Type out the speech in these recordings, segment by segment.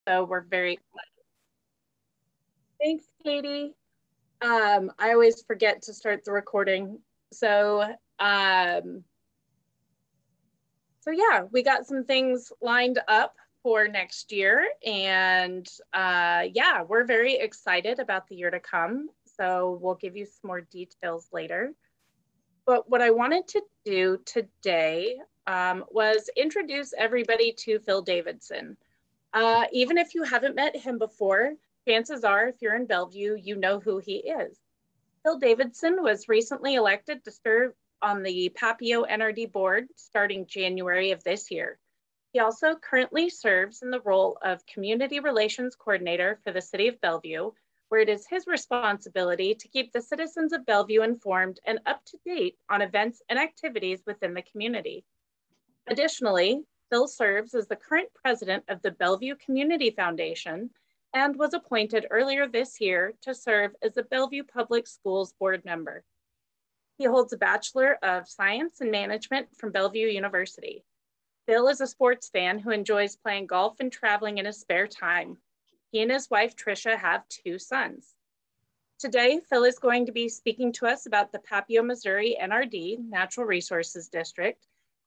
So we're very excited. Thanks, Katie. I always forget to start the recording. So yeah, we got some things lined up for next year, and yeah, we're very excited about the year to come. So we'll give you some more details later. But what I wanted to do today was introduce everybody to Phil Davidson. Even if you haven't met him before, chances are, if you're in Bellevue, you know who he is. Phil Davidson was recently elected to serve on the Papio NRD Board starting January of this year. He also currently serves in the role of Community Relations Coordinator for the City of Bellevue, where it is his responsibility to keep the citizens of Bellevue informed and up to date on events and activities within the community. Additionally, Phil serves as the current president of the Bellevue Community Foundation and was appointed earlier this year to serve as the Bellevue Public Schools Board Member. He holds a Bachelor of Science in Management from Bellevue University. Phil is a sports fan who enjoys playing golf and traveling in his spare time. He and his wife, Tricia, have 2 sons. Today, Phil is going to be speaking to us about the Papio, Missouri NRD Natural Resources District.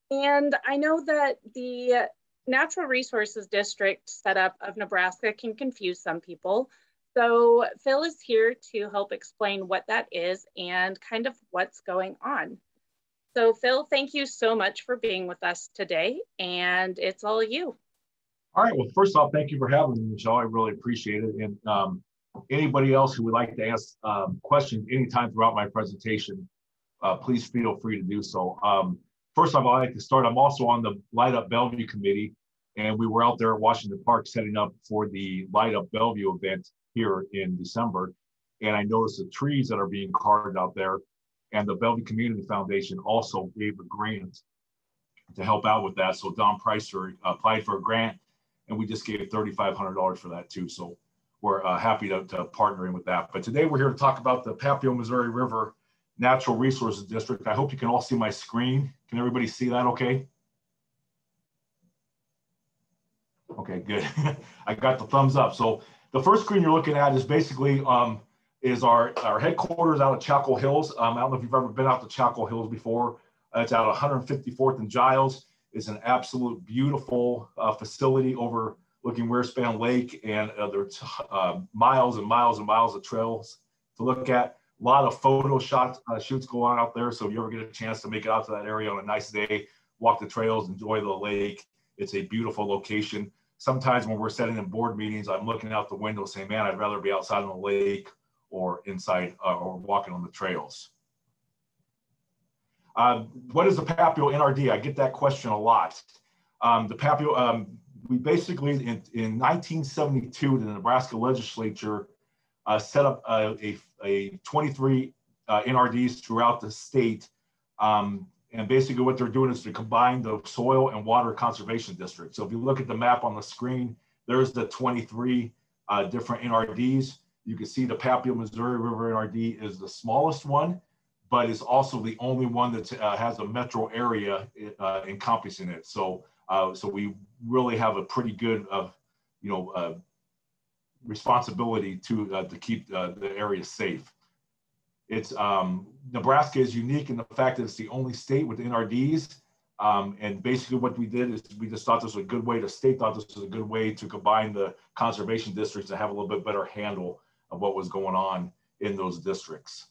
And I know that the Natural Resources District setup of Nebraska can confuse some people. So Phil is here to help explain what that is and kind of what's going on. So Phil, thank you so much for being with us today, and it's all you. All right, well, first off, thank you for having me, Michelle. I really appreciate it. And anybody else who would like to ask questions anytime throughout my presentation, please feel free to do so. First off, I'd like to start, I'm also on the Light Up Bellevue committee, and we were out there at Washington Park setting up for the Light Up Bellevue event here in December. And I noticed the trees that are being carved out there, and the Bellevue Community Foundation also gave a grant to help out with that. So Don Pricer applied for a grant, and we just gave $3,500 for that too. So we're happy to partner in with that. But today we're here to talk about the Papio Missouri River Natural Resources District. I hope you can all see my screen. Can everybody see that okay? Okay, good. I got the thumbs up. So the first screen you're looking at is basically is our headquarters out of Chapel Hills. I don't know if you've ever been out to Chapel Hills before. It's out 154th and Giles. It's an absolute beautiful facility overlooking Wearspan Lake, and there's miles and miles and miles of trails to look at. A lot of photo shoots go on out there. So if you ever get a chance to make it out to that area on a nice day, walk the trails, enjoy the lake, it's a beautiful location. Sometimes when we're sitting in board meetings, I'm looking out the window saying, man, I'd rather be outside on the lake or inside or walking on the trails. What is the Papio NRD? I get that question a lot. The Papio, we basically, in 1972, the Nebraska legislature set up a 23 NRDs throughout the state. And basically what they're doing is to combine the soil and water conservation districts. So if you look at the map on the screen, there's the 23 different NRDs. You can see the Papio Missouri River NRD is the smallest one, but is also the only one that has a metro area encompassing it. So, so we really have a pretty good, responsibility to keep the area safe. It's Nebraska is unique in the fact that it's the only state with NRDs. And basically what we did is we just thought this was a good way, the state thought this was a good way to combine the conservation districts to have a little bit better handle of what was going on in those districts.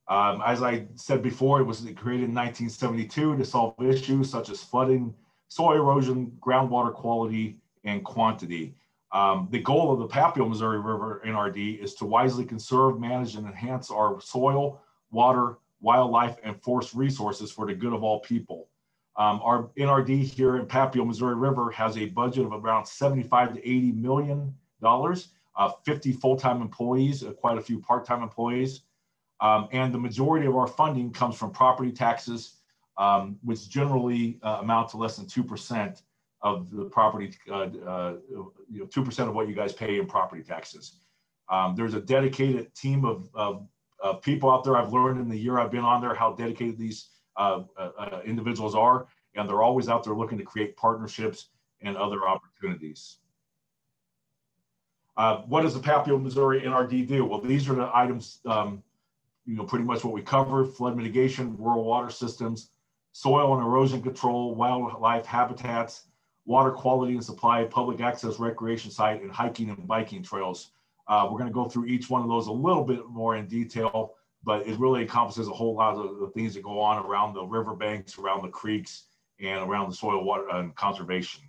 As I said before, it was created in 1972 to solve issues such as flooding, soil erosion, groundwater quality, and quantity. The goal of the Papio Missouri River NRD is to wisely conserve, manage, and enhance our soil, water, wildlife, and forest resources for the good of all people. Our NRD here in Papio Missouri River has a budget of around $75 to $80 million, 50 full-time employees, quite a few part-time employees. And the majority of our funding comes from property taxes, which generally amount to less than 2% of the property, 2% of what you guys pay in property taxes. There's a dedicated team of people out there. I've learned in the year I've been on there how dedicated these individuals are, and they're always out there looking to create partnerships and other opportunities. What does the Papio, Missouri NRD do? Well, these are the items, pretty much what we cover: flood mitigation, rural water systems, soil and erosion control, wildlife habitats, water quality and supply, public access recreation site, and hiking and biking trails. We're going to go through each one of those a little bit more in detail, but it really encompasses a whole lot of the things that go on around the riverbanks, around the creeks, and around the soil, water, and conservation.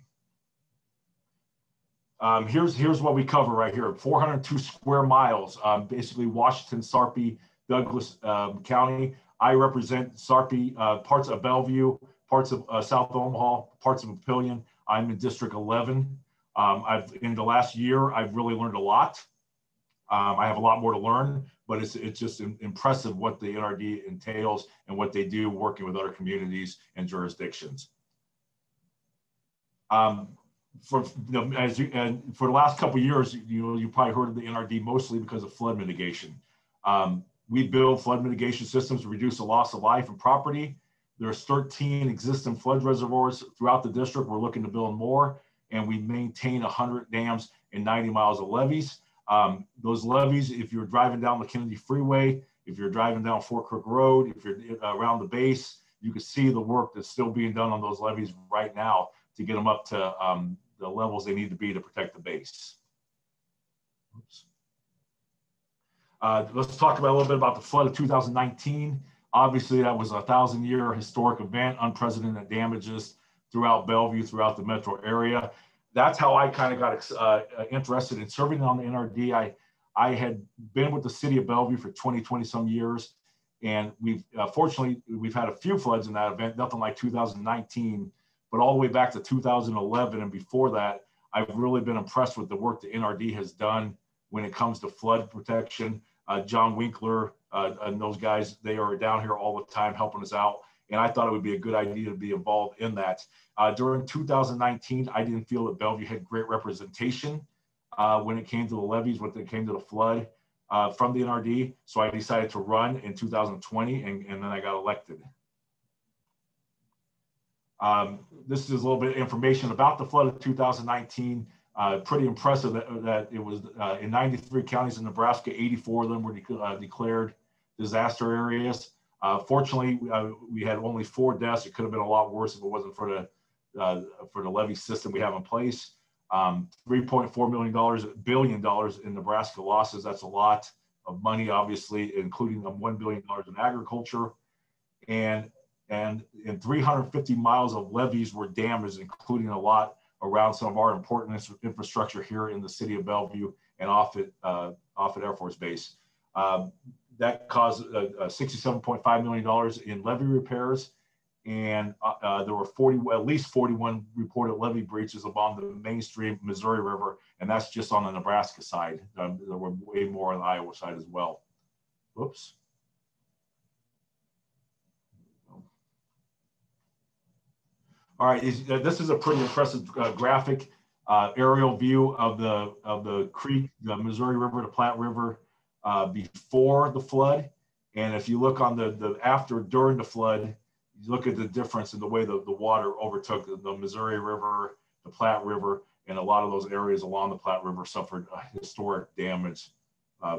Here's what we cover right here: 402 square miles, basically Washington, Sarpy, Douglas County. I represent Sarpy, parts of Bellevue, parts of South Omaha, parts of Papillion. I'm in District 11. In the last year, I've really learned a lot. I have a lot more to learn, but it's just impressive what the NRD entails and what they do working with other communities and jurisdictions. For the last couple of years, you probably heard of the NRD mostly because of flood mitigation. We build flood mitigation systems to reduce the loss of life and property. There's 13 existing flood reservoirs throughout the district. We're looking to build more, and we maintain 100 dams and 90 miles of levees. Those levees, if you're driving down the Kennedy Freeway, if you're driving down Fort Crook Road, if you're around the base, you can see the work that's still being done on those levees right now to get them up to the levels they need to be to protect the base. Oops. Let's talk about a little bit about the flood of 2019. Obviously, that was a 1,000-year historic event, unprecedented damages throughout Bellevue, throughout the metro area. That's how I kind of got interested in serving on the NRD. I had been with the city of Bellevue for 20 some years, and fortunately, we've had a few floods in that event, nothing like 2019, but all the way back to 2011 and before that, I've really been impressed with the work the NRD has done when it comes to flood protection. John Winkler and those guys, they are down here all the time helping us out. And I thought it would be a good idea to be involved in that. During 2019, I didn't feel that Bellevue had great representation when it came to the levees, when it came to the flood from the NRD. So I decided to run in 2020, and then I got elected. This is a little bit of information about the flood of 2019. Pretty impressive that it was in 93 counties in Nebraska, 84 of them were declared disaster areas. Fortunately, we had only 4 deaths. It could have been a lot worse if it wasn't for the levee system we have in place. $3.4 billion in Nebraska losses. That's a lot of money, obviously, including $1 billion in agriculture. And 350 miles of levees were damaged, including a lot around some of our important infrastructure here in the city of Bellevue and off at Air Force Base. That caused $67.5 million in levee repairs, and there were at least 41 reported levee breaches along the mainstream Missouri River, and that's just on the Nebraska side. There were way more on the Iowa side as well. Whoops. All right, this is a pretty impressive graphic aerial view of the creek, the Missouri River, the Platte River before the flood. And if you look on the after, during the flood, you look at the difference in the way the water overtook the Missouri River, the Platte River, and a lot of those areas along the Platte River suffered historic damage,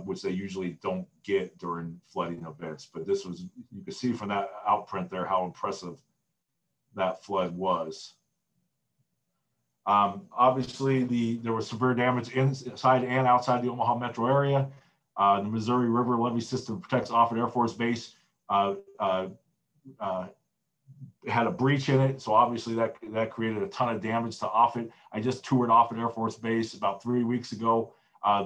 which they usually don't get during flooding events. But this was, you can see from that outprint there how impressive that flood was. Obviously, there was severe damage inside and outside the Omaha metro area. The Missouri River levee system protects Offutt Air Force Base. Had a breach in it, so obviously that created a ton of damage to Offutt. I just toured Offutt Air Force Base about 3 weeks ago.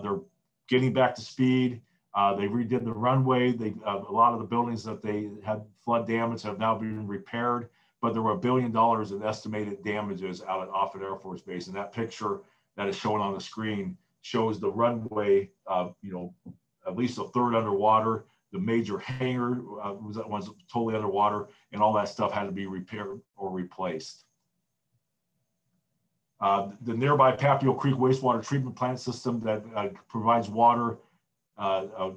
They're getting back to speed. They redid the runway. A lot of the buildings that they had flood damage have now been repaired. But there were $1 billion in estimated damages out at Offutt Air Force Base. And that picture that is shown on the screen shows the runway, at least a third underwater. The major hangar was totally underwater, and all that stuff had to be repaired or replaced. The nearby Papio Creek wastewater treatment plant system that provides water,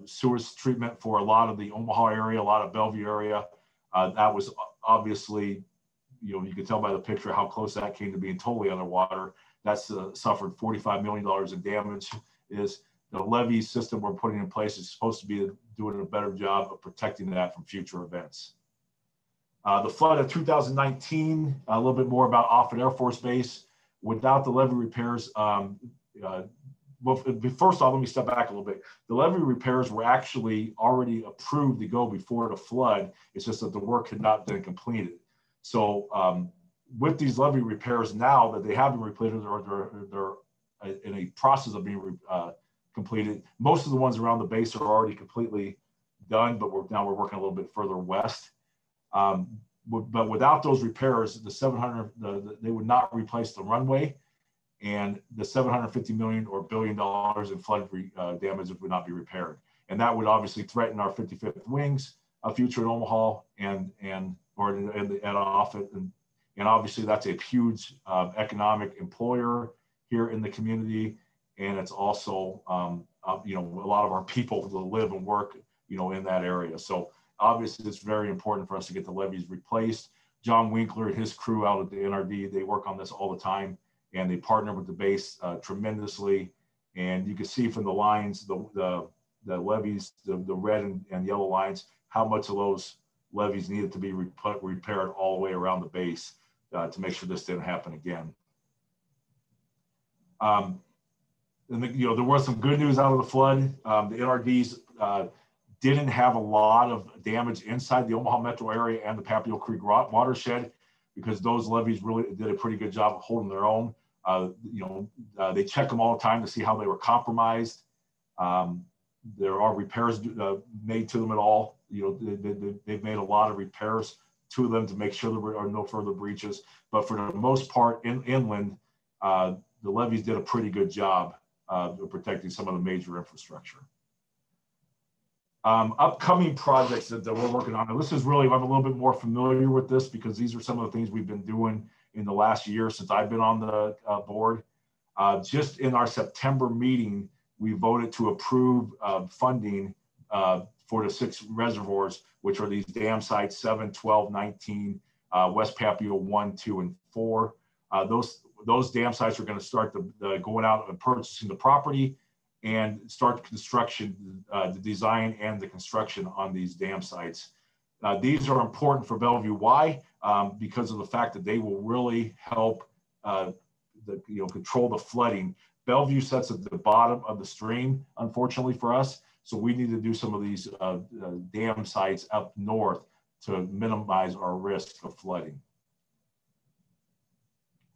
sewage treatment for a lot of the Omaha area, a lot of Bellevue area, that was obviously you know, you can tell by the picture how close that came to being totally underwater. That's suffered $45 million in damage. Is the levee system we're putting in place is supposed to be doing a better job of protecting that from future events. The flood of 2019, a little bit more about Offutt Air Force Base. Without the levee repairs, well, first off, let me step back a little bit. The levee repairs were actually already approved to go before the flood. It's just that the work had not been completed. So with these levee repairs now that they have been completed or they're in a process of being completed, most of the ones around the base are already completely done, but now we're working a little bit further west. But without those repairs, they would not replace the runway, and the $750 million or $1 billion in flood damages would not be repaired. And that would obviously threaten our 55th Wings future in Omaha and at Offutt. And obviously that's a huge economic employer here in the community. And it's also, you know, a lot of our people that live and work, you know, in that area. So obviously it's very important for us to get the levees replaced. John Winkler and his crew out at the NRD, they work on this all the time, and they partner with the base tremendously. And you can see from the lines, the levees, the red and yellow lines, how much of those levees needed to be repaired all the way around the base to make sure this didn't happen again. And you know, there was some good news out of the flood. The NRDs didn't have a lot of damage inside the Omaha metro area and the Papio Creek watershed, because those levees really did a pretty good job of holding their own. You know, they check them all the time to see how they were compromised. There are repairs made to them at all. You know, they've made a lot of repairs to them to make sure there are no further breaches. But for the most part, inland, the levees did a pretty good job of protecting some of the major infrastructure. Upcoming projects that we're working on. And this is really, I'm a little bit more familiar with this because these are some of the things we've been doing in the last year since I've been on the board. Just in our September meeting, we voted to approve funding for the 6 reservoirs, which are these dam sites 7, 12, 19, West Papio 1, 2, and 4. Those dam sites are going to start going out and purchasing the property and start construction, the design and the construction on these dam sites. These are important for Bellevue. Why? Because of the fact that they will really help control the flooding. Bellevue sits at the bottom of the stream, unfortunately for us. So we need to do some of these dam sites up north to minimize our risk of flooding.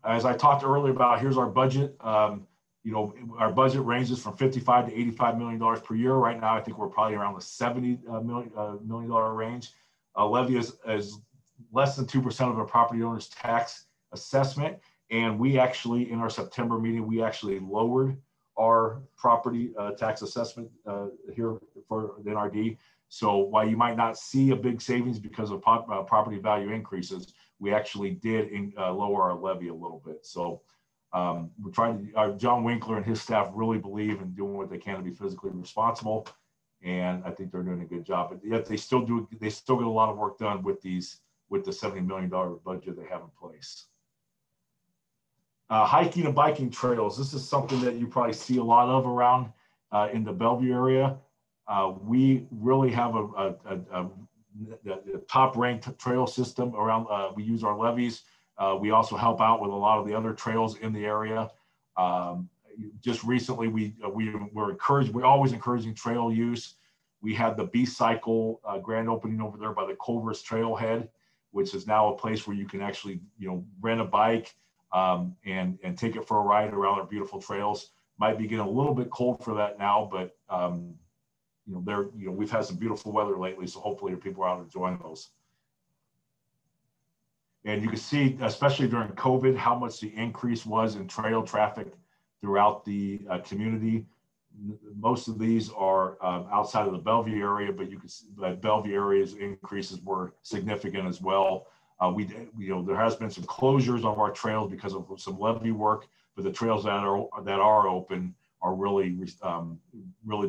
As I talked earlier about, here's our budget. You know, our budget ranges from $55 to $85 million per year. Right now, I think we're probably around the $70 million range. Levy is less than 2% of a property owner's tax assessment. And we actually, in our September meeting, we actually lowered our property tax assessment here for the NRD. So while you might not see a big savings because of property value increases, we actually did lower our levy a little bit. So we're trying to, John Winkler and his staff really believe in doing what they can to be physically responsible. And I think they're doing a good job, but yet they still get a lot of work done with the $70 million budget they have in place. Hiking and biking trails. This is something that you probably see a lot of around in the Bellevue area. We really have a top-ranked trail system around. We use our levees. We also help out with a lot of the other trails in the area. Just recently, we're always encouraging trail use. We had the B-Cycle grand opening over there by the Culver's Trailhead, which is now a place where you can actually, rent a bike and take it for a ride around our beautiful trails. Might be getting a little bit cold for that now, but we've had some beautiful weather lately, so hopefully people are out enjoying those. And you can see, especially during COVID, how much the increase was in trail traffic throughout the community. Most of these are outside of the Bellevue area, but you can see that Bellevue area's increases were significant as well. There has been some closures of our trails because of some levee work, but the trails that are open are really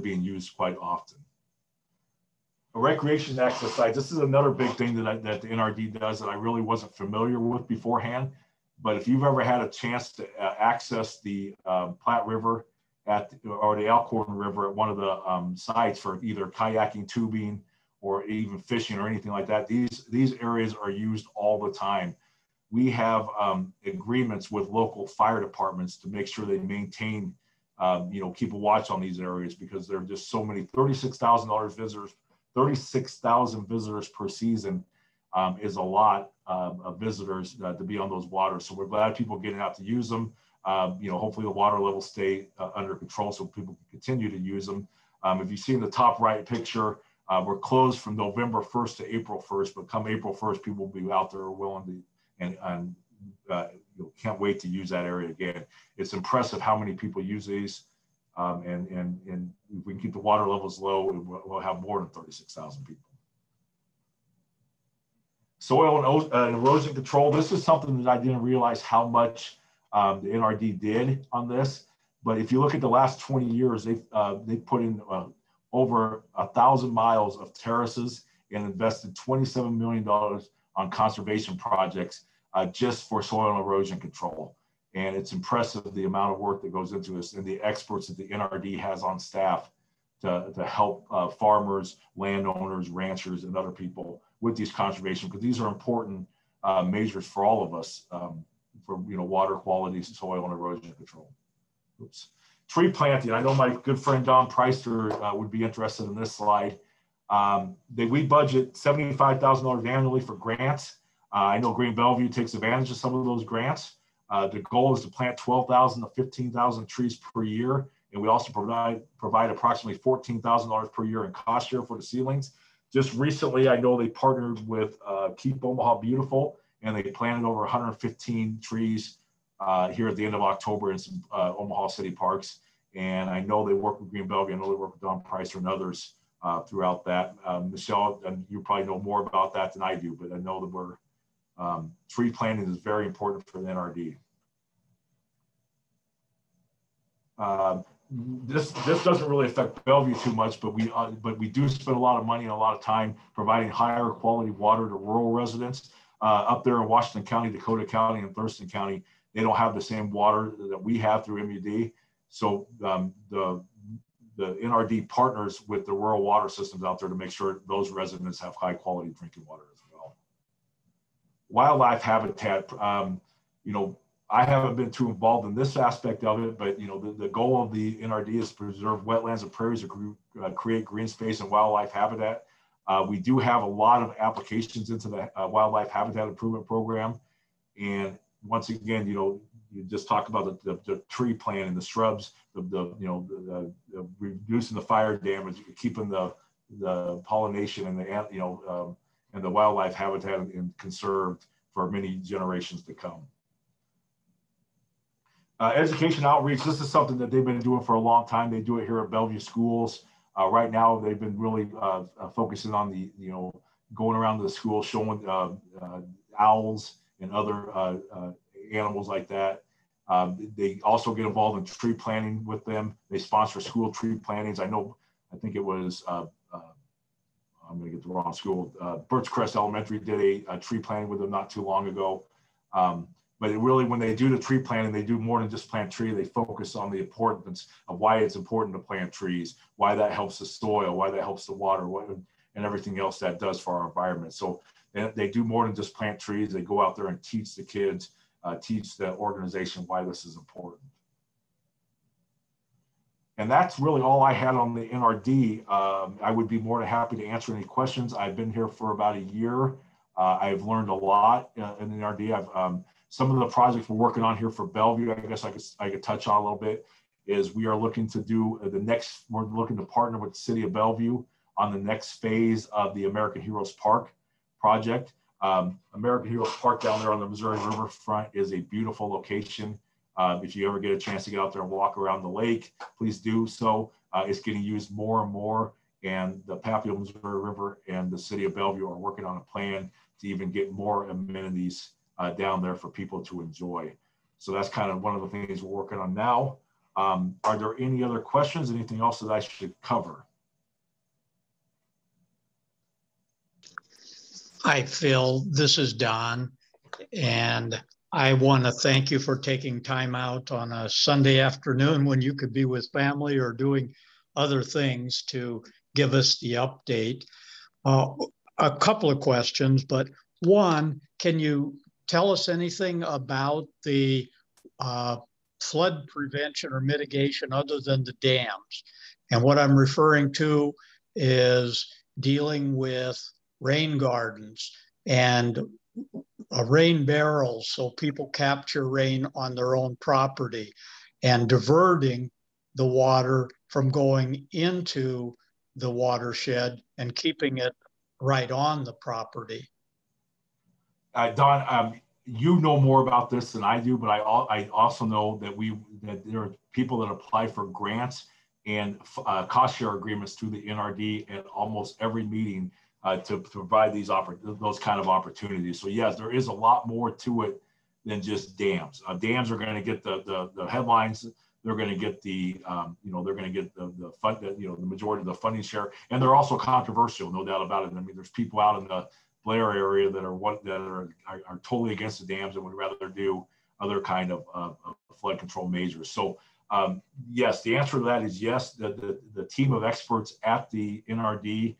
being used quite often. recreation access sites. This is another big thing that the NRD does that I really wasn't familiar with beforehand. But if you've ever had a chance to access the Platte River or the Alcorn River at one of the sites for either kayaking, tubing, or even fishing or anything like that, these areas are used all the time. We have agreements with local fire departments to make sure they maintain, keep a watch on these areas, because there are just so many. 36,000 visitors per season is a lot of visitors to be on those waters. So we're glad people are getting out to use them. Hopefully the water levels stay under control so people can continue to use them. If you see in the top right picture, we're closed from November 1st to April 1st, but come April 1st, people will be out there willing to, and can't wait to use that area again. It's impressive how many people use these. And if we can keep the water levels low, we'll have more than 36,000 people. Soil and erosion control. This is something that I didn't realize how much the NRD did on this. But if you look at the last 20 years, they've put in over 1,000 miles of terraces and invested $27 million on conservation projects just for soil and erosion control. And it's impressive the amount of work that goes into this and the experts that the NRD has on staff to help farmers, landowners, ranchers, and other people with these conservation, because these are important measures for all of us for water quality, soil and erosion control. Oops. Tree planting. I know my good friend Don Preister would be interested in this slide. We budget $75,000 annually for grants. I know Green Bellevue takes advantage of some of those grants. The goal is to plant 12,000 to 15,000 trees per year. And we also provide approximately $14,000 per year in cost share for the seedlings. Just recently, I know they partnered with Keep Omaha Beautiful, and they planted over 115 trees here at the end of October in some Omaha City parks. And I know they work with Green Bellevue. I know they work with Don Preiser and others throughout that. Michelle, you probably know more about that than I do, but I know that tree planting is very important for the NRD. This doesn't really affect Bellevue too much, but we do spend a lot of money and a lot of time providing higher quality water to rural residents. Up there in Washington County, Dakota County, and Thurston County, they don't have the same water that we have through MUD. So the NRD partners with the rural water systems out there to make sure those residents have high quality drinking water as well. Wildlife habitat, I haven't been too involved in this aspect of it, but the goal of the NRD is to preserve wetlands and prairies to create green space and wildlife habitat. We do have a lot of applications into the wildlife habitat improvement program, and once again, you just talk about the tree planting, the shrubs, the reducing the fire damage, keeping the pollination and the wildlife habitat conserved for many generations to come. Education outreach, this is something that they've been doing for a long time. They do it here at Bellevue Schools. Right now, they've been really focusing on going around to the school, showing owls and other animals like that. They also get involved in tree planting with them. They sponsor school tree plantings. I think it was, I'm going to get the wrong school. Birchcrest Elementary did a tree planting with them not too long ago. But when they do the tree planting, they do more than just plant trees. They focus on the importance of why it's important to plant trees, why that helps the soil, why that helps the water, and everything else that does for our environment. So they do more than just plant trees. They go out there and teach the kids, teach the organization why this is important. And that's really all I had on the NRD. I would be more than happy to answer any questions. I've been here for about a year. I've learned a lot in the NRD. Some of the projects we're working on here for Bellevue, I guess I could touch on a little bit, is we are looking to do we're looking to partner with the city of Bellevue on the next phase of the American Heroes Park project. American Heroes Park down there on the Missouri Riverfront is a beautiful location. If you ever get a chance to get out there and walk around the lake, please do so. It's getting used more and more, and the Papio Missouri River and the city of Bellevue are working on a plan to even get more amenities down there for people to enjoy. So that's kind of one of the things we're working on now. Are there any other questions? Anything else that I should cover? Hi, Phil. This is Don. And I want to thank you for taking time out on a Sunday afternoon when you could be with family or doing other things to give us the update. A couple of questions, but one, can you tell us anything about the flood prevention or mitigation other than the dams? And what I'm referring to is dealing with rain gardens and rain barrels so people capture rain on their own property and diverting the water from going into the watershed and keeping it right on the property. Don, you know more about this than I do, but I also know that there are people that apply for grants and cost share agreements through the NRD at almost every meeting to provide those kind of opportunities. So yes, there is a lot more to it than just dams. Dams are going to get the headlines. They're going to get the they're going to get the fund, the majority of the funding share, and they're also controversial, no doubt about it. I mean, there's people out in the Blair area that are totally against the dams and would rather do other kind of flood control measures. So yes, the answer to that is yes. The team of experts at the NRD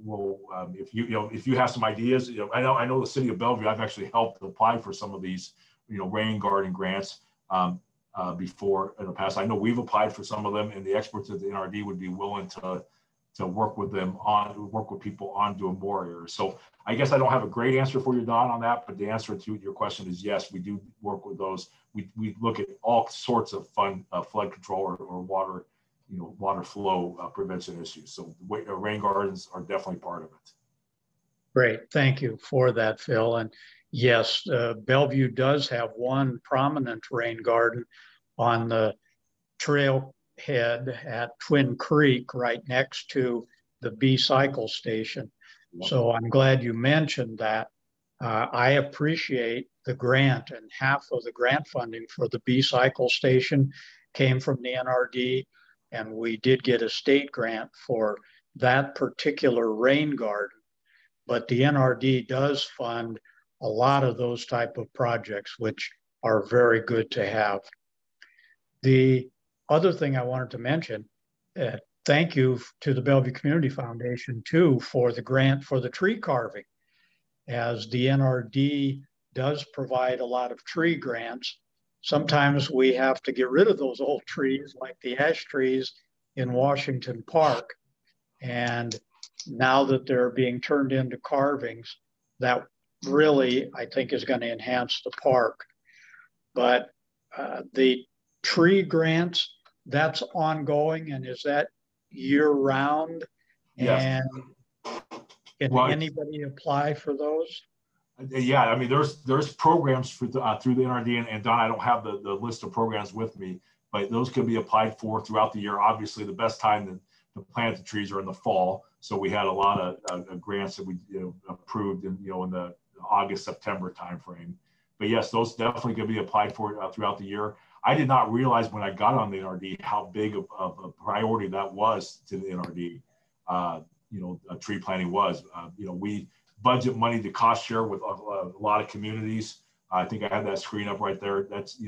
will, if you have some ideas, I know the city of Bellevue. I've actually helped apply for some of these rain garden grants before in the past. I know we've applied for some of them, and the experts at the NRD would be willing to work with people on doing more areas. So I guess I don't have a great answer for you, Don, on that, but the answer to your question is yes, we do work with those. We look at all sorts of flood control or water, water flow prevention issues. So rain gardens are definitely part of it. Great, thank you for that, Phil. And yes, Bellevue does have one prominent rain garden on the trailhead at Twin Creek, right next to the B cycle station. Yep. So I'm glad you mentioned that. I appreciate the grant, and half of the grant funding for the B cycle station came from the NRD, and we did get a state grant for that particular rain garden. But the NRD does fund a lot of those type of projects, which are very good to have. The other thing I wanted to mention, thank you to the Bellevue Community Foundation too for the grant for the tree carving, as the NRD does provide a lot of tree grants. Sometimes we have to get rid of those old trees like the ash trees in Washington Park. And now that they're being turned into carvings, that really, I think, is going to enhance the park. But the tree grants, that's ongoing, and is that year round? Yes. And can anybody apply for those? Yeah, I mean, there's programs through the NRD, and Don, I don't have the list of programs with me, but those can be applied for throughout the year. Obviously, the best time to plant the trees are in the fall. So we had a lot of grants that we approved in the August, September timeframe. But yes, those definitely can be applied for throughout the year. I did not realize when I got on the NRD how big of a priority that was to the NRD. Tree planting was. We budget money to cost share with a lot of communities. I think I have that screen up right there. That's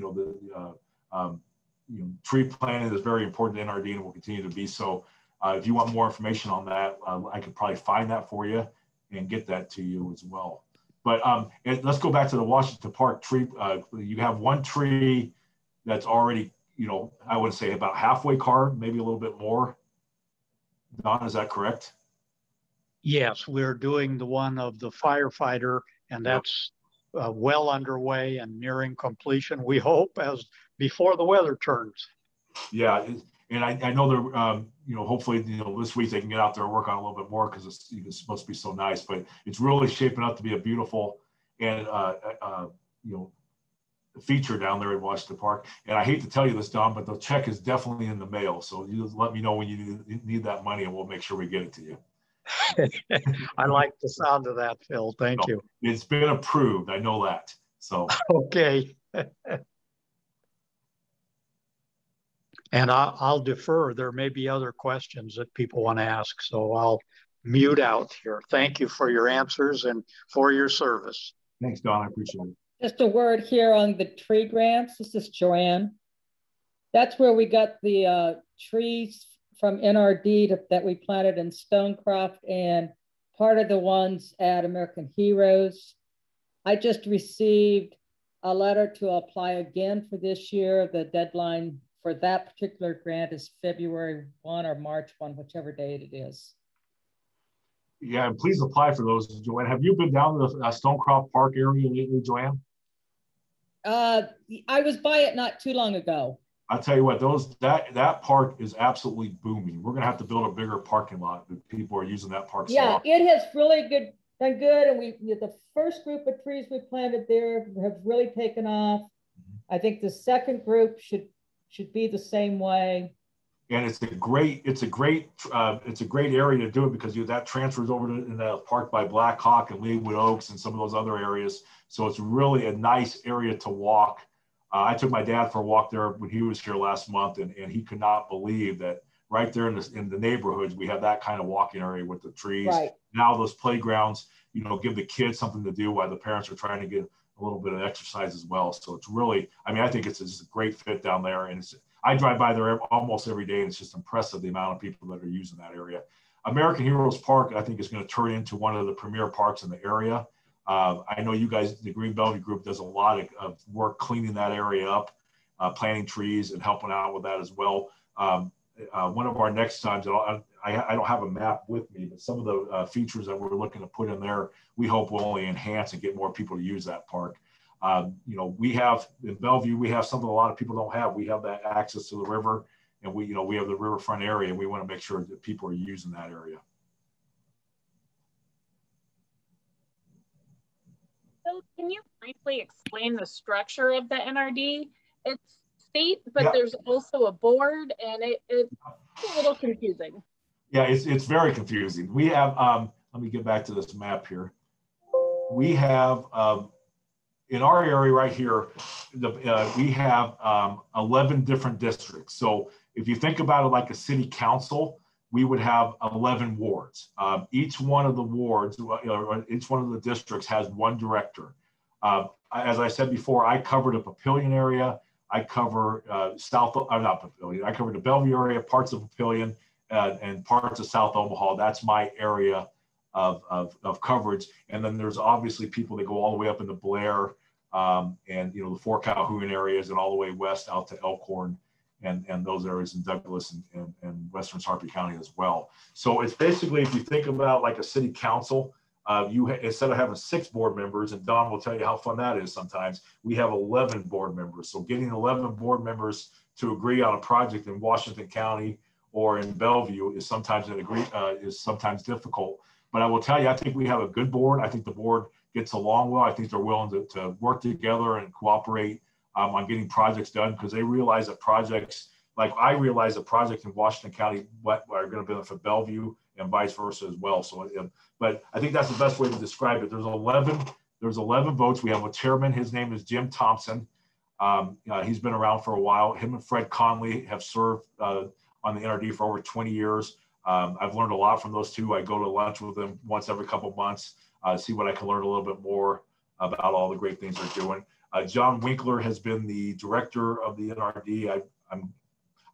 tree planting is very important to NRD and will continue to be so. If you want more information on that, I could probably find that for you and get that to you as well. But let's go back to the Washington Park tree. You have one tree that's already, I would say about halfway carved, maybe a little bit more. Don, is that correct? Yes, we're doing the one of the firefighter, and that's well underway and nearing completion, we hope, as before the weather turns. Yeah, and I know they're, hopefully, this week they can get out there and work on a little bit more because it's supposed to be so nice. But it's really shaping up to be a beautiful and feature down there in Washington Park. And I hate to tell you this, Don, but the check is definitely in the mail. So you just let me know when you need that money, and we'll make sure we get it to you. I like the sound of that, Phil. Thank you. It's been approved. I know that. So okay. And I'll defer. There may be other questions that people want to ask, so I'll mute out here. Thank you for your answers and for your service. Thanks, Don. I appreciate it. Just a word here on the tree grants. This is Joanne. That's where we got the trees from NRD that we planted in Stonecroft and part of the ones at American Heroes. I just received a letter to apply again for this year. The deadline for that particular grant is February 1 or March 1, whichever date it is. Yeah, and please apply for those, Joanne. Have you been down to the Stonecroft Park area lately, Joanne? I was by it not too long ago. I'll tell you what, that park is absolutely booming. We're gonna have to build a bigger parking lot. People are using that park. Yeah, it has really done good, and the first group of trees we planted there have really taken off. I think the second group should be the same way. And it's a great area to do it because that transfers over to in the park by Black Hawk and Leawood Oaks and some of those other areas. So it's really a nice area to walk. I took my dad for a walk there when he was here last month, and he could not believe that right there in the neighborhoods, we have that kind of walking area with the trees. Right. Now those playgrounds, give the kids something to do while the parents are trying to get a little bit of exercise as well. So it's really, I think it's just a great fit down there. And I drive by there almost every day, and it's just impressive the amount of people that are using that area. American Heroes Park, I think, is going to turn into one of the premier parks in the area. I know you guys, the Green Bellevue group, does a lot of work cleaning that area up, planting trees and helping out with that as well. One of our next times, I don't have a map with me, but some of the features that we're looking to put in there, we hope will only enhance and get more people to use that park. We have in Bellevue, we have something a lot of people don't have. We have that access to the river, and we have the riverfront area, and we want to make sure that people are using that area. So can you briefly explain the structure of the NRD? It's state, but there's also a board, and it's a little confusing. Yeah, it's very confusing. We have, let me get back to this map here. We have, in our area right here, we have 11 different districts. So if you think about it like a city council, we would have 11 wards. Each one of the wards, each one of the districts has one director. As I said before, I cover the Papillion area. I cover not Papillion. I cover the Bellevue area, parts of Papillion, and parts of South Omaha. That's my area of coverage. And then there's obviously people that go all the way up into Blair, and the Fort Calhoun areas, and all the way west out to Elkhorn, and those areas in Douglas and western Sarpy County as well. So it's basically, if you think about like a city council, instead of having 6 board members, and Don will tell you how fun that is sometimes, we have 11 board members. So getting 11 board members to agree on a project in Washington County or in Bellevue is sometimes difficult. But I will tell you, I think we have a good board. I think the board gets along well. I think they're willing to work together and cooperate on getting projects done, because they realize that projects, like I realize that projects in Washington County are going to benefit Bellevue and vice versa as well. So, but I think that's the best way to describe it. There's 11 votes. We have a chairman. His name is Jim Thompson. He's been around for a while. Him and Fred Conley have served on the NRD for over 20 years. I've learned a lot from those two. I go to lunch with them once every couple of months, see what I can learn a little bit more about all the great things they're doing. John Winkler has been the director of the NRD. I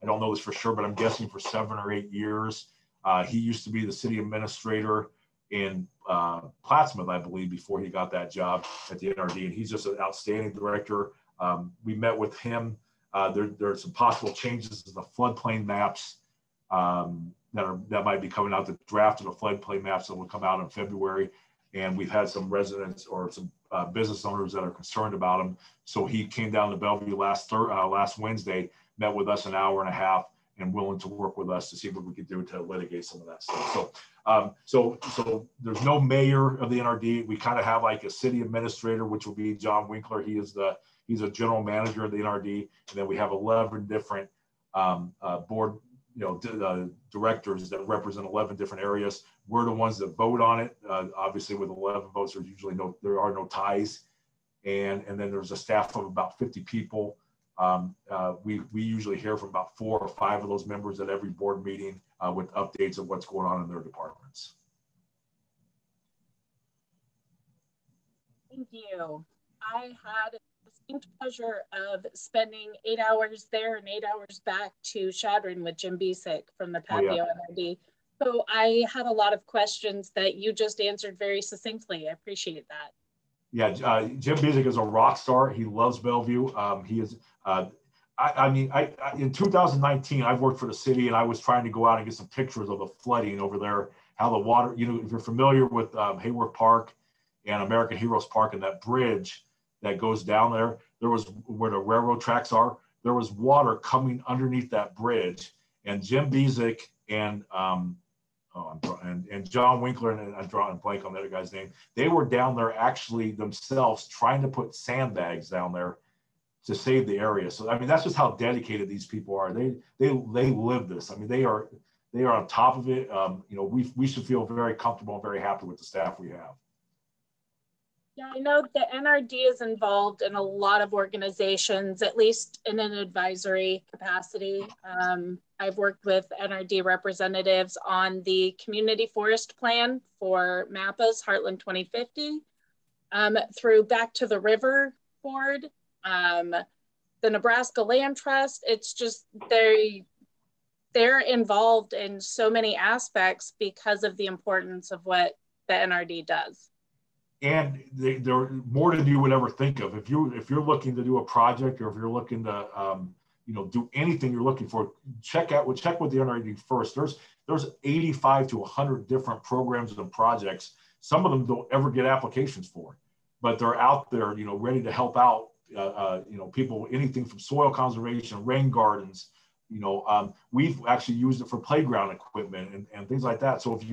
don't know this for sure, but I'm guessing for 7 or 8 years. He used to be the city administrator in Plattsmouth, I believe, before he got that job at the NRD, and he's just an outstanding director. We met with him. There are some possible changes to the floodplain maps that might be coming out. The draft of the floodplain maps that will come out in February, and we've had some residents or some business owners that are concerned about them. So he came down to Bellevue last Wednesday, met with us an hour and a half, and willing to work with us to see what we could do to litigate some of that stuff. So there's no mayor of the NRD. We kind of have like a city administrator, which will be John Winkler. He's a general manager of the NRD, and then we have 11 different board directors that represent 11 different areas. We're the ones that vote on it. Obviously, with 11 votes, there are no ties, and then there's a staff of about 50 people. We usually hear from about 4 or 5 of those members at every board meeting with updates of what's going on in their departments. Thank you. I had the distinct pleasure of spending 8 hours there and 8 hours back to Shadron with Jim Bisick from the Papio NRD. So I had a lot of questions that you just answered very succinctly. I appreciate that. Yeah, Jim Bisick is a rock star. He loves Bellevue. He is. I mean, in 2019, I've worked for the city, and I was trying to go out and get some pictures of the flooding over there. How the water, you know, if you're familiar with Hayward Park and American Heroes Park and that bridge that goes down there, there was where the railroad tracks are. There was water coming underneath that bridge, and Jim Bisick and and John Winkler, and I'm drawing a blank on the other guy's name. They were down there actually themselves trying to put sandbags down there to save the area. So I mean, that's just how dedicated these people are. They live this. I mean, they are on top of it. You know, we should feel very comfortable and very happy with the staff we have. Yeah, I know the NRD is involved in a lot of organizations, at least in an advisory capacity. I've worked with NRD representatives on the community forest plan for MAPPA's Heartland 2050, through Back to the River Board, the Nebraska Land Trust. It's just, they're involved in so many aspects because of the importance of what the NRD does. And they're more than you would ever think of. If you're looking to do a project, or if you're looking to you know, do anything you're looking for, check with the NRD first. There's 85 to 100 different programs and projects. Some of them don't ever get applications for, but they're out there, you know, ready to help out you know, people, anything from soil conservation, rain gardens. You know, we've actually used it for playground equipment and things like that. So if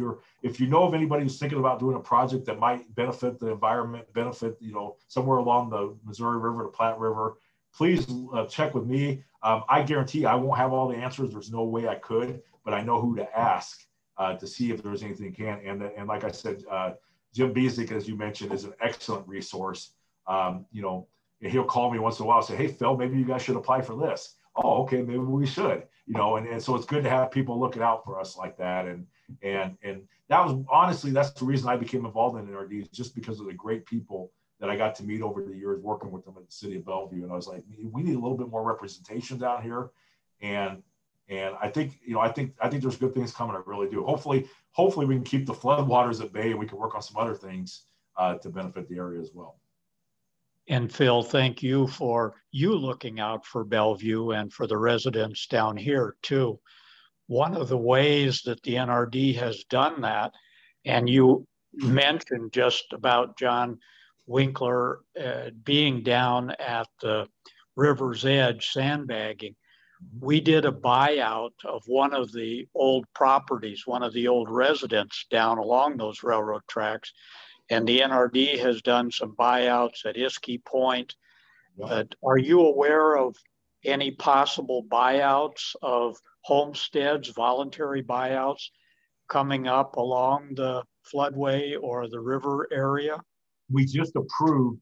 you know of anybody who's thinking about doing a project that might benefit the environment, benefit, you know, somewhere along the Missouri River, the Platte River, please check with me. I guarantee I won't have all the answers. There's no way I could, but I know who to ask to see if there's anything can. And like I said, Jim Bisick, as you mentioned, is an excellent resource. You know, and he'll call me once in a while and say, hey, Phil, maybe you guys should apply for this. Oh, okay, maybe we should, you know, and so it's good to have people looking out for us like that. And that was, honestly, that's the reason I became involved in NRD, just because of the great people that I got to meet over the years working with them in the city of Bellevue. And I was like, we need a little bit more representation down here. And I think, you know, I think there's good things coming. I really do. Hopefully we can keep the floodwaters at bay, and we can work on some other things to benefit the area as well. And Phil, thank you for looking out for Bellevue and for the residents down here too. One of the ways that the NRD has done that, and you mentioned just about John Winkler being down at the river's edge sandbagging. We did a buyout of one of the old properties, one of the old residents down along those railroad tracks. And the NRD has done some buyouts at Iskey Point. Are you aware of any possible buyouts of homesteads, voluntary buyouts coming up along the floodway or the river area? We just approved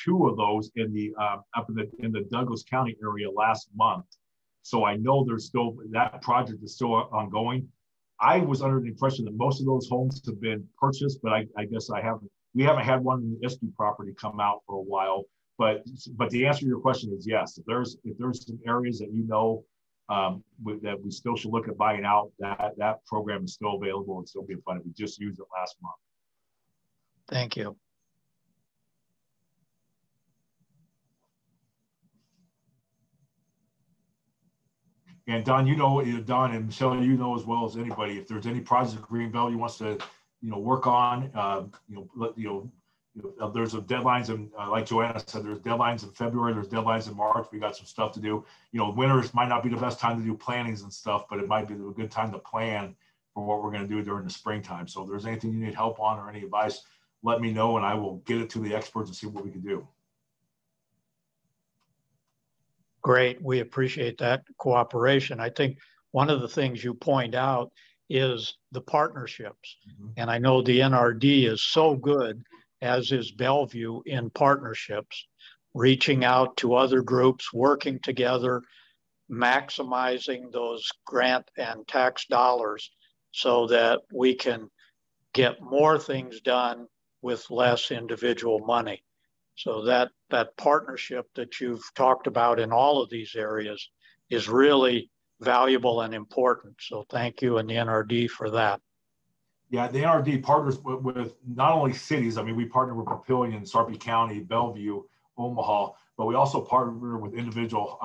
2 of those in the up in the Douglas County area last month. So I know there's still, that project is still ongoing. I was under the impression that most of those homes have been purchased, but I guess we haven't had one in the Iskey property come out for a while. But the answer to your question is yes. If there's some areas that you know that we still should look at buying out, that program is still available and still being funded. We just used it last month. Thank you. And Don, you know, Don and Michelle, you know as well as anybody, if there's any project Greenbelt wants to, you know, work on, there's a deadlines, and like Joanna said, there's deadlines in February, there's deadlines in March. We got some stuff to do. You know, winters might not be the best time to do plannings and stuff, but it might be a good time to plan for what we're going to do during the springtime. So if there's anything you need help on or any advice, let me know, and I will get it to the experts and see what we can do. Great. We appreciate that cooperation. I think one of the things you point out is the partnerships. And I know the NRD is so good, as is Bellevue, in partnerships, reaching out to other groups, working together, maximizing those grant and tax dollars so that we can get more things done with less individual money. So that partnership that you've talked about in all of these areas is really valuable and important. So thank you and the NRD for that. Yeah, the NRD partners with not only cities. I mean, we partner with Papillion, Sarpy County, Bellevue, Omaha, but we also partner with individual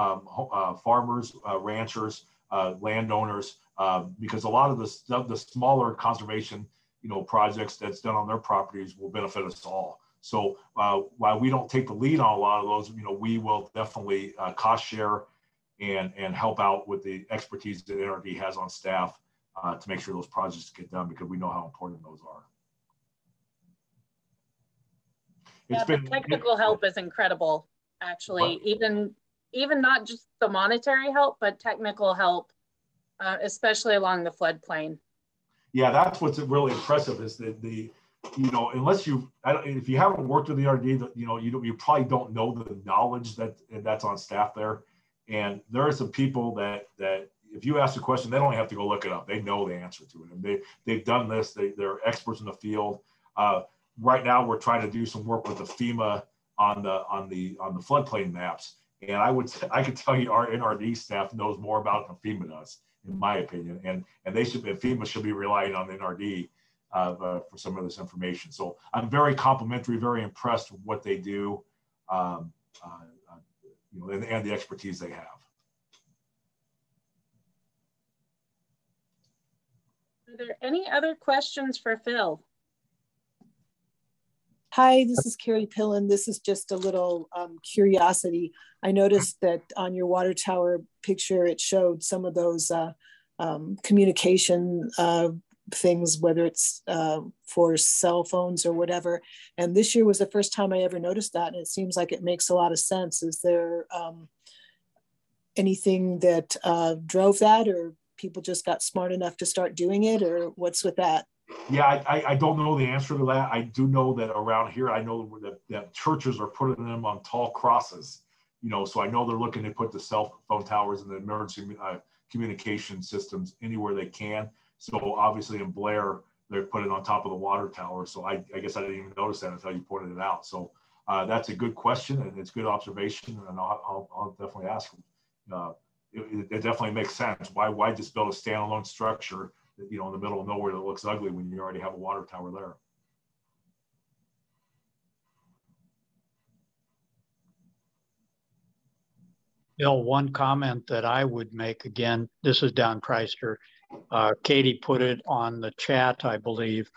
farmers, ranchers, landowners, because a lot of the smaller conservation, projects that's done on their properties will benefit us all. So while we don't take the lead on a lot of those, we will definitely cost share and help out with the expertise that NRD has on staff to make sure those projects get done, because we know how important those are. The technical help is incredible, actually. Even not just the monetary help, but technical help, especially along the floodplain. Yeah, that's what's really impressive is that unless if you haven't worked with the NRD, you probably don't know the knowledge that's on staff there. And there are some people that if you ask a question, they don't have to go look it up. They know the answer to it. And they've done this. They're experts in the field. Right now, we're trying to do some work with the FEMA on the floodplain maps. And I could tell you our NRD staff knows more about it than FEMA does, in my opinion. And FEMA should be relying on the NRD for some of this information. So I'm very complimentary, very impressed with what they do, and the expertise they have. Are there any other questions for Phil? Hi, this is Carrie Pillen. This is just a little curiosity. I noticed that on your water tower picture, it showed some of those communication things, whether it's for cell phones or whatever. And this year was the first time I ever noticed that. And it seems like it makes a lot of sense. Is there anything that drove that, or people just got smart enough to start doing it, or what's with that? Yeah, I don't know the answer to that. I do know that around here, I know that churches are putting them on tall crosses, so I know they're looking to put the cell phone towers and the emergency communication systems anywhere they can. So obviously in Blair, they're putting it on top of the water tower. So I guess I didn't even notice that until you pointed it out. So that's a good question, and it's good observation, and I'll definitely ask them. It definitely makes sense. Why just build a standalone structure in the middle of nowhere that looks ugly when you already have a water tower there? Bill, one comment that I would make, again, this is Don Kreister. Katie put it on the chat, I believe,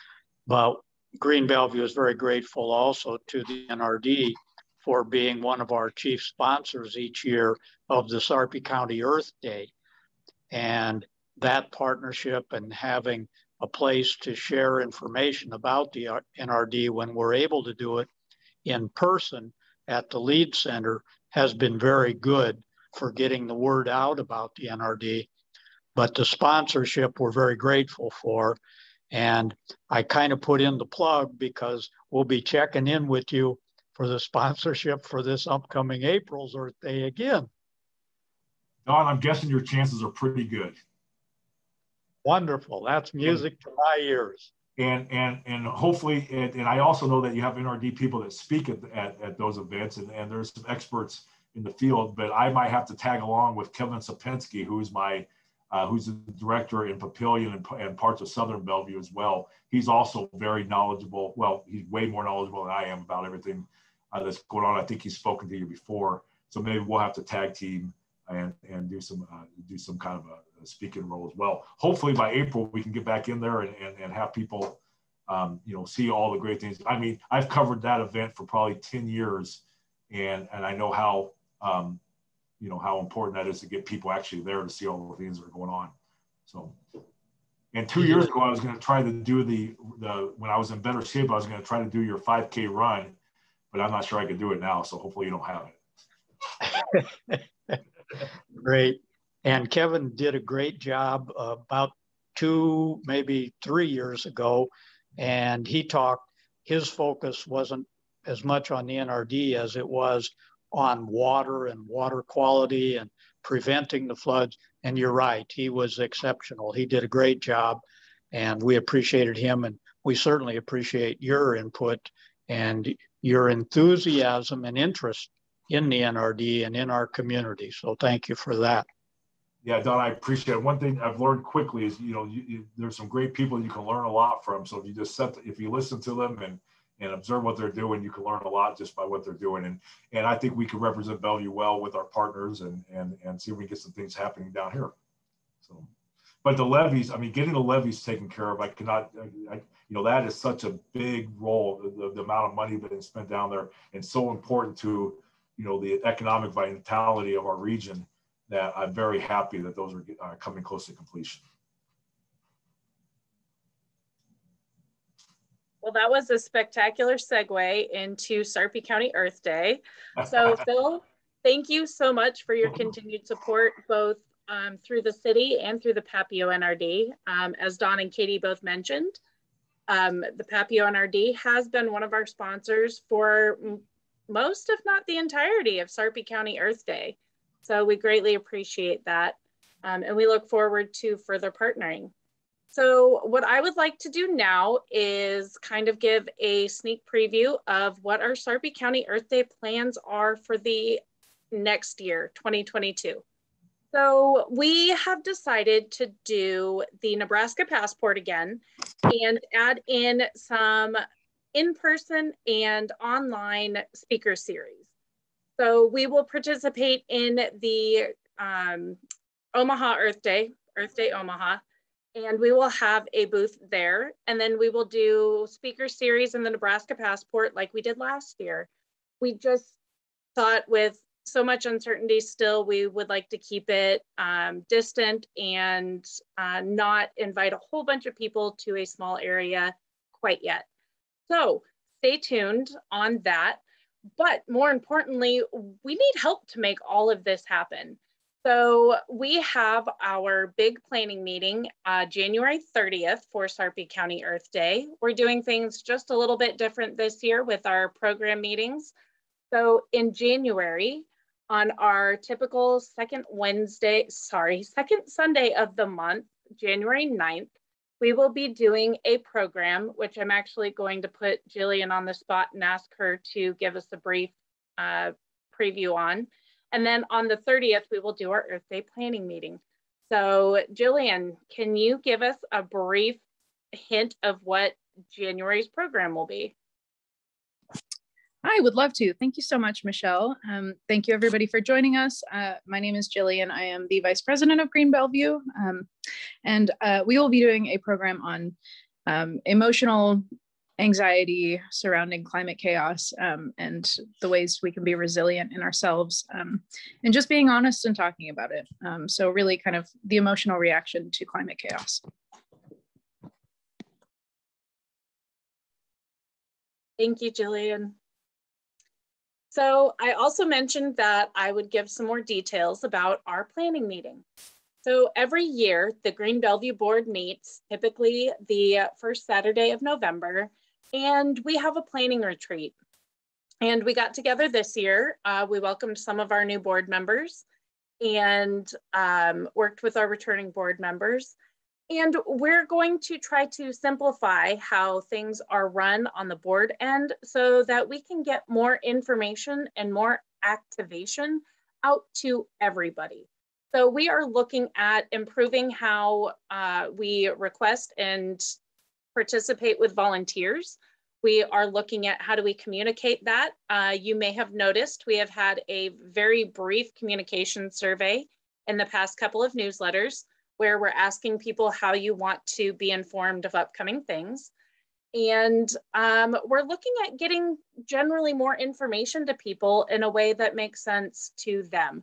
but Green Bellevue is very grateful also to the NRD for being one of our chief sponsors each year of the Sarpy County Earth Day. And that partnership and having a place to share information about the NRD when we're able to do it in person at the Lead Center has been very good for getting the word out about the NRD. But the sponsorship we're very grateful for. And I kind of put in the plug because we'll be checking in with you for the sponsorship for this upcoming April's Earth Day again. Don, I'm guessing your chances are pretty good. Wonderful. That's music to my ears. And hopefully, and I also know that you have NRD people that speak at those events, and there's some experts in the field, but I might have to tag along with Kevin Sapinski, who's the director in Papillion and parts of Southern Bellevue as well. He's also very knowledgeable. Well, he's way more knowledgeable than I am about everything that's going on. I think he's spoken to you before, so maybe we'll have to tag team and do some kind of a speaking role as well. Hopefully by April we can get back in there and have people see all the great things. I mean, I've covered that event for probably 10 years, and I know how how important that is to get people actually there to see all the things that are going on. So, and 2 years ago I was going to try to do the when I was in better shape, I was going to try to do your 5K run, but I'm not sure I can do it now. So hopefully you don't have it. Great. And Kevin did a great job about 2, maybe 3 years ago. And he talked, his focus wasn't as much on the NRD as it was on water and water quality and preventing the floods. And you're right, he was exceptional. He did a great job, and we appreciated him, and we certainly appreciate your input and your enthusiasm and interest in the NRD and in our community. So thank you for that. Yeah, Don, I appreciate it. One thing I've learned quickly is, there's some great people you can learn a lot from. So if you just if you listen to them and observe what they're doing, you can learn a lot just by what they're doing. And I think we can represent Bellevue well with our partners and see if we can get some things happening down here. So, but the levies, I mean, getting the levies taken care of, that is such a big role, the amount of money being spent down there, and so important to, the economic vitality of our region, that I'm very happy that those are coming close to completion. Well, that was a spectacular segue into Sarpy County Earth Day. So Phil, thank you so much for your continued support, both through the city and through the Papio NRD. As Don and Katie both mentioned, the Papio NRD has been one of our sponsors for most, if not the entirety, of Sarpy County Earth Day. So we greatly appreciate that. And we look forward to further partnering. So what I would like to do now is kind of give a sneak preview of what our Sarpy County Earth Day plans are for the next year, 2022. So we have decided to do the Nebraska Passport again and add in some in-person and online speaker series. So we will participate in the Omaha Earth Day Omaha, and we will have a booth there. And then we will do speaker series in the Nebraska Passport like we did last year. We just thought with so much uncertainty still, we would like to keep it distant and not invite a whole bunch of people to a small area quite yet. So stay tuned on that. But more importantly, we need help to make all of this happen. So we have our big planning meeting January 30th for Sarpy County Earth Day. We're doing things just a little bit different this year with our program meetings. So in January, on our typical second Sunday of the month, January 9th, we will be doing a program, which I'm actually going to put Jillian on the spot and ask her to give us a brief preview on. And then on the 30th, we will do our Earth Day planning meeting. So Jillian, can you give us a brief hint of what January's program will be? I would love to. Thank you so much, Michelle. Thank you everybody for joining us. My name is Jillian. I am the Vice President of Green Bellevue. And we will be doing a program on emotional anxiety surrounding climate chaos and the ways we can be resilient in ourselves and just being honest and talking about it. So really kind of the emotional reaction to climate chaos. Thank you, Jillian. So I also mentioned that I would give some more details about our planning meeting. So every year, the Green Bellevue Board meets typically the first Saturday of November, and we have a planning retreat. And we got together this year. We welcomed some of our new board members and worked with our returning board members. And we're going to try to simplify how things are run on the board end so that we can get more information and more activation out to everybody. So we are looking at improving how we request and participate with volunteers. We are looking at how do we communicate that. You may have noticed we have had a very brief communication survey in the past couple of newsletters where we're asking people how you want to be informed of upcoming things. And we're looking at getting generally more information to people in a way that makes sense to them.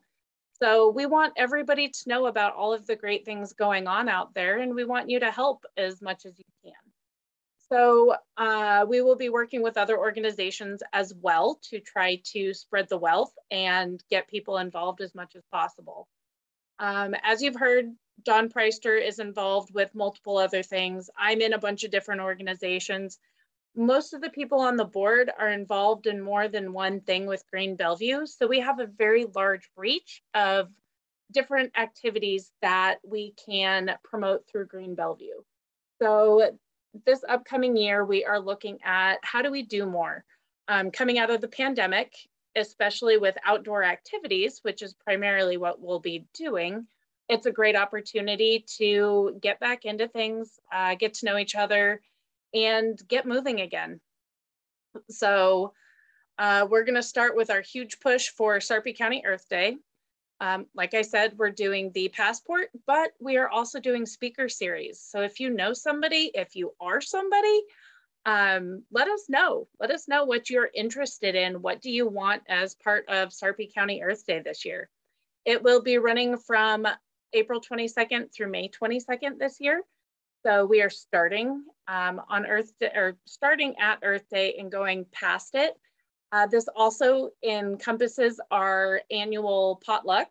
So we want everybody to know about all of the great things going on out there, and we want you to help as much as you can. So we will be working with other organizations as well to try to spread the wealth and get people involved as much as possible. As you've heard, Don Preister is involved with multiple other things. I'm in a bunch of different organizations. Most of the people on the board are involved in more than one thing with Green Bellevue. So we have a very large reach of different activities that we can promote through Green Bellevue. So this upcoming year, we are looking at how do we do more? coming out of the pandemic, especially with outdoor activities, which is primarily what we'll be doing, it's a great opportunity to get back into things, get to know each other, and get moving again. So we're going to start with our huge push for Sarpy County Earth Day. Like I said, we're doing the passport, but we are also doing speaker series. So if you know somebody, if you are somebody, let us know. Let us know what you're interested in. What do you want as part of Sarpy County Earth Day this year? It will be running from April 22nd through May 22nd this year. So we are starting on Earth Day, or starting at Earth Day and going past it. This also encompasses our annual potluck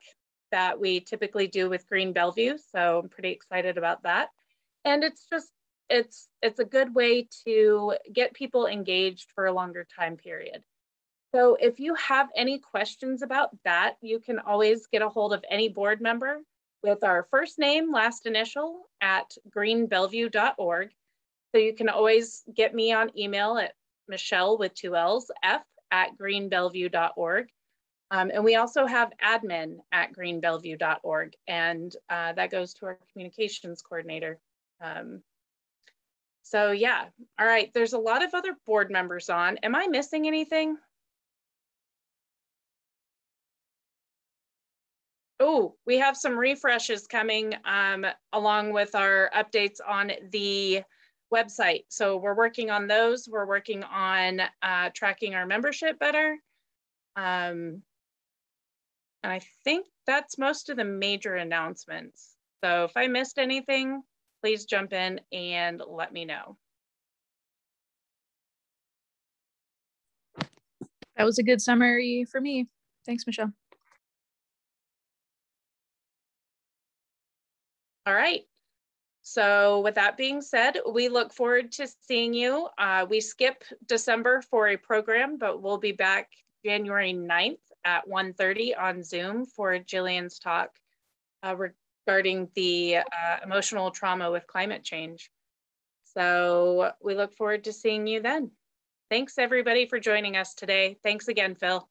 that we typically do with Green Bellevue. So I'm pretty excited about that. And it's just, it's a good way to get people engaged for a longer time period. So if you have any questions about that, you can always get a hold of any board member with our first name, last initial at greenbellevue.org. So you can always get me on email at Michelle with 2 L's, f@greenbellevue.org. And we also have admin@greenbellevue.org, and that goes to our communications coordinator. So yeah, all right, there's a lot of other board members on. Am I missing anything? Oh, we have some refreshes coming along with our updates on the website. So we're working on those. We're working on tracking our membership better. And I think that's most of the major announcements. So if I missed anything, please jump in and let me know. That was a good summary for me. Thanks, Michelle. All right. So with that being said, we look forward to seeing you. We skip December for a program, but we'll be back January 9th at 1:30 on Zoom for Jillian's talk regarding the emotional trauma with climate change. So we look forward to seeing you then. Thanks everybody for joining us today. Thanks again, Phil.